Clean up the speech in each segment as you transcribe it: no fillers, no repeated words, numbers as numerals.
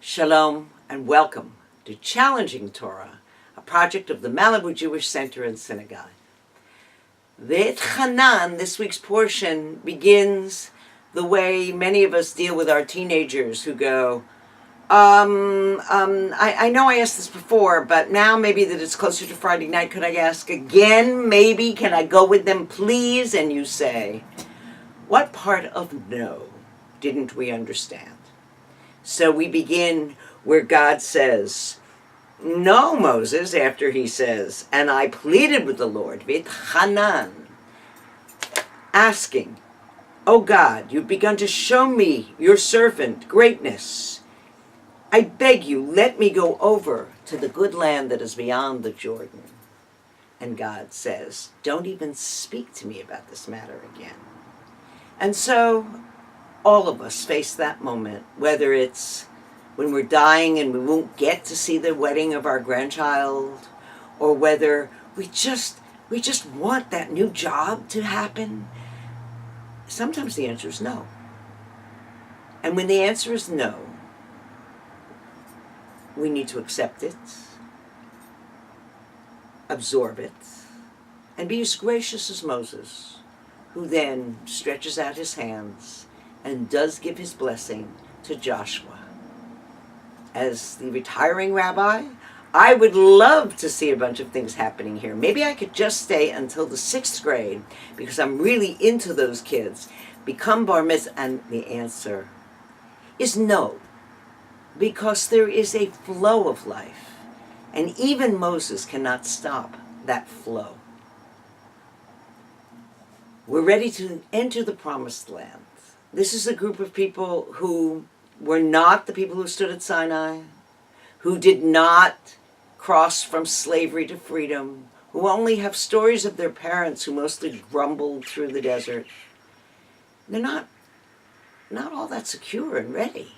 Shalom and welcome to Challenging Torah, a project of the Malibu Jewish Center and Synagogue. V'et Hanan, this week's portion, begins the way many of us deal with our teenagers who go, I know I asked this before, but now maybe that it's closer to Friday night, could I ask again? Maybe, can I go with them, please? And you say, what part of no didn't we understand? So we begin where God says, no, Moses, after he says, and I pleaded with the Lord, V'et Hanan, asking, oh God, you've begun to show me, your servant, greatness. I beg you, let me go over to the good land that is beyond the Jordan. And God says, don't even speak to me about this matter again. And so all of us face that moment, whether it's when we're dying and we won't get to see the wedding of our grandchild, or whether we just want that new job to happen. Sometimes the answer is no. And when the answer is no, we need to accept it, absorb it, and be as gracious as Moses, who then stretches out his hands and does give his blessing to Joshua. As the retiring rabbi, I would love to see a bunch of things happening here. Maybe I could just stay until the 6th grade because I'm really into those kids. Become bar mitzvah, and the answer is no, because there is a flow of life, and even Moses cannot stop that flow. We're ready to enter the promised land. This is a group of people who were not the people who stood at Sinai, who did not cross from slavery to freedom, who only have stories of their parents who mostly grumbled through the desert. They're not all that secure and ready.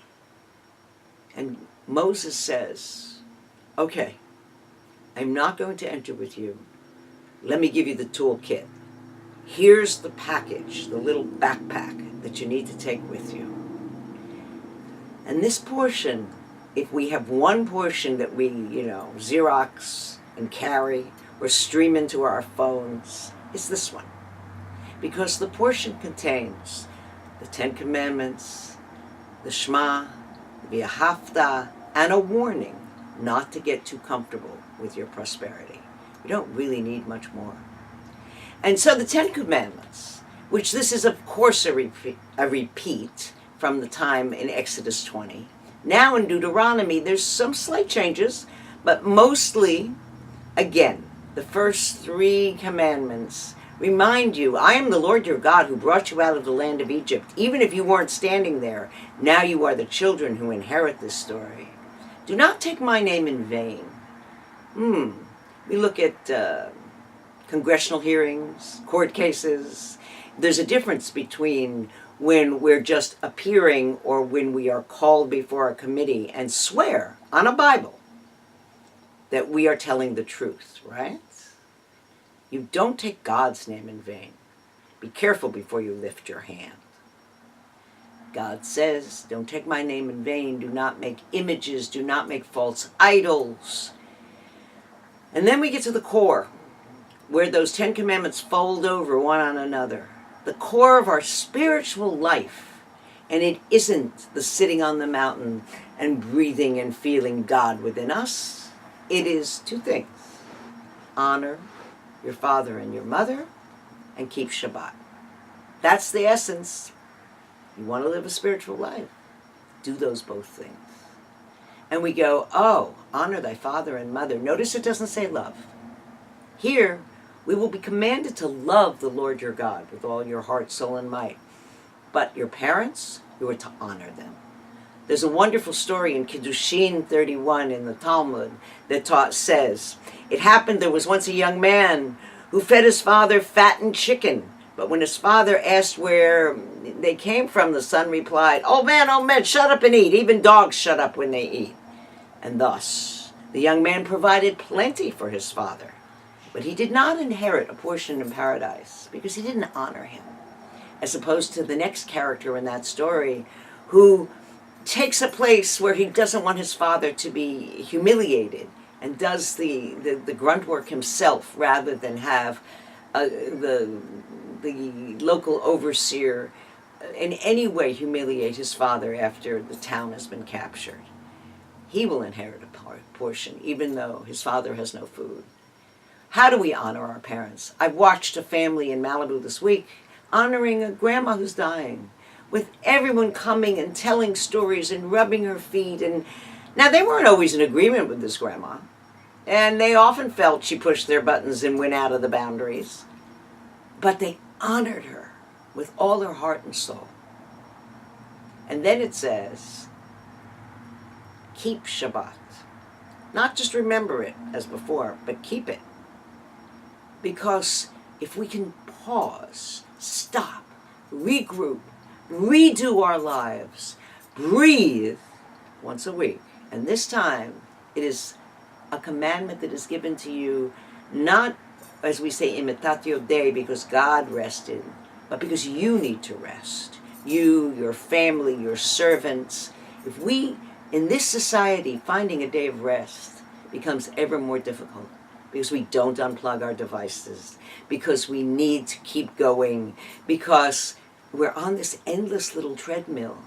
And Moses says, okay, I'm not going to enter with you. Let me give you the toolkit. Here's the package, the little backpack that you need to take with you. And this portion, if we have one portion that we, Xerox and carry or stream into our phones, is this one. Because the portion contains the 10 Commandments, the Shema, the V'ahavta, and a warning not to get too comfortable with your prosperity. You don't really need much more. And so the 10 Commandments, which this is of course a repeat from the time in Exodus 20. Now in Deuteronomy there's some slight changes, but mostly, again, the first 3 commandments remind you, I am the Lord your God who brought you out of the land of Egypt. Even if you weren't standing there, now you are the children who inherit this story. Do not take my name in vain. We look at congressional hearings, court cases. There's a difference between when we're just appearing or when we are called before a committee and swear on a Bible that we are telling the truth, right? You don't take God's name in vain. Be careful before you lift your hand. God says, don't take my name in vain. Do not make images. Do not make false idols. And then we get to the core, where those 10 Commandments fold over one on another. The core of our spiritual life. And it isn't the sitting on the mountain and breathing and feeling God within us. It is 2 things. Honor your father and your mother, and keep Shabbat. That's the essence. You want to live a spiritual life, do those both things. And we go, oh, honor thy father and mother. Notice it doesn't say love. Here, we will be commanded to love the Lord your God with all your heart, soul, and might. But your parents, you are to honor them. There's a wonderful story in Kiddushin 31 in the Talmud that says, it happened there was once a young man who fed his father fattened chicken. But when his father asked where they came from, the son replied, oh man, shut up and eat. Even dogs shut up when they eat. And thus, the young man provided plenty for his father. But he did not inherit a portion in paradise because he didn't honor him. As opposed to the next character in that story who takes a place where he doesn't want his father to be humiliated and does the grunt work himself rather than have the local overseer in any way humiliate his father after the town has been captured. He will inherit a portion even though his father has no food. How do we honor our parents? I've watched a family in Malibu this week honoring a grandma who's dying, with everyone coming and telling stories and rubbing her feet. And now, they weren't always in agreement with this grandma, and they often felt she pushed their buttons and went out of the boundaries, but they honored her with all their heart and soul. And then it says, keep Shabbat. Not just remember it as before, but keep it. Because if we can pause, stop, regroup, redo our lives, breathe once a week. And this time, it is a commandment that is given to you, not, as we say, imitatio Dei, because God rested, but because you need to rest. You, your family, your servants. If we, in this society, finding a day of rest becomes ever more difficult, because we don't unplug our devices, because we need to keep going, because we're on this endless little treadmill.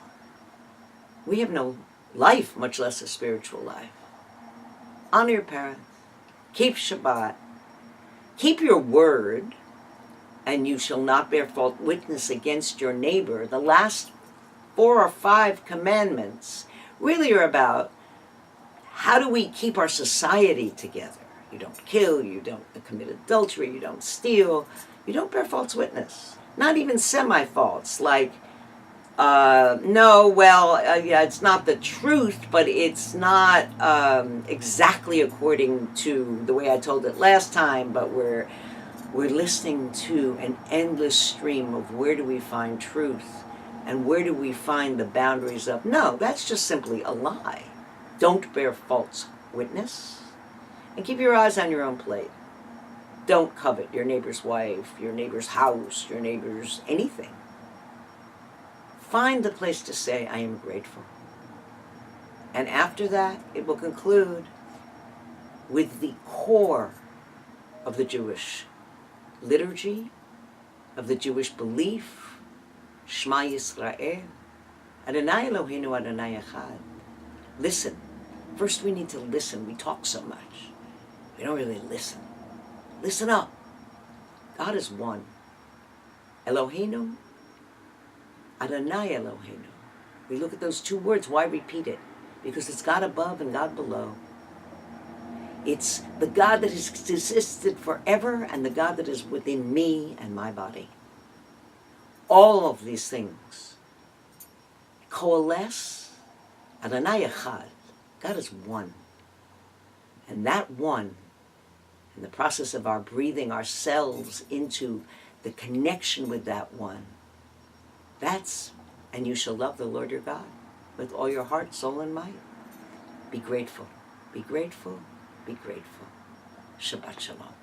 We have no life, much less a spiritual life. Honor your parents. Keep Shabbat. Keep your word, and you shall not bear false witness against your neighbor. The last 4 or 5 commandments really are about how do we keep our society together. You don't kill, you don't commit adultery, you don't steal, you don't bear false witness. Not even semi-false, like, yeah, it's not the truth, but it's not exactly according to the way I told it last time, but we're listening to an endless stream of where do we find truth and where do we find the boundaries of, no, that's just simply a lie. Don't bear false witness, and keep your eyes on your own plate. Don't covet your neighbor's wife, your neighbor's house, your neighbor's anything. Find the place to say, I am grateful. And after that, it will conclude with the core of the Jewish liturgy, of the Jewish belief, Shema Yisrael, Adonai Eloheinu Adonai Echad. Listen. First we need to listen. We talk so much. We don't really listen. Listen up. God is one. Eloheinu, Adonai Eloheinu. We look at those 2 words. Why repeat it? Because it's God above and God below. It's the God that has existed forever and the God that is within me and my body. All of these things coalesce. Adonai Echad. God is one. And that one, in the process of our breathing ourselves into the connection with that one, that's, and you shall love the Lord your God with all your heart, soul, and might. Be grateful. Be grateful. Be grateful. Shabbat Shalom.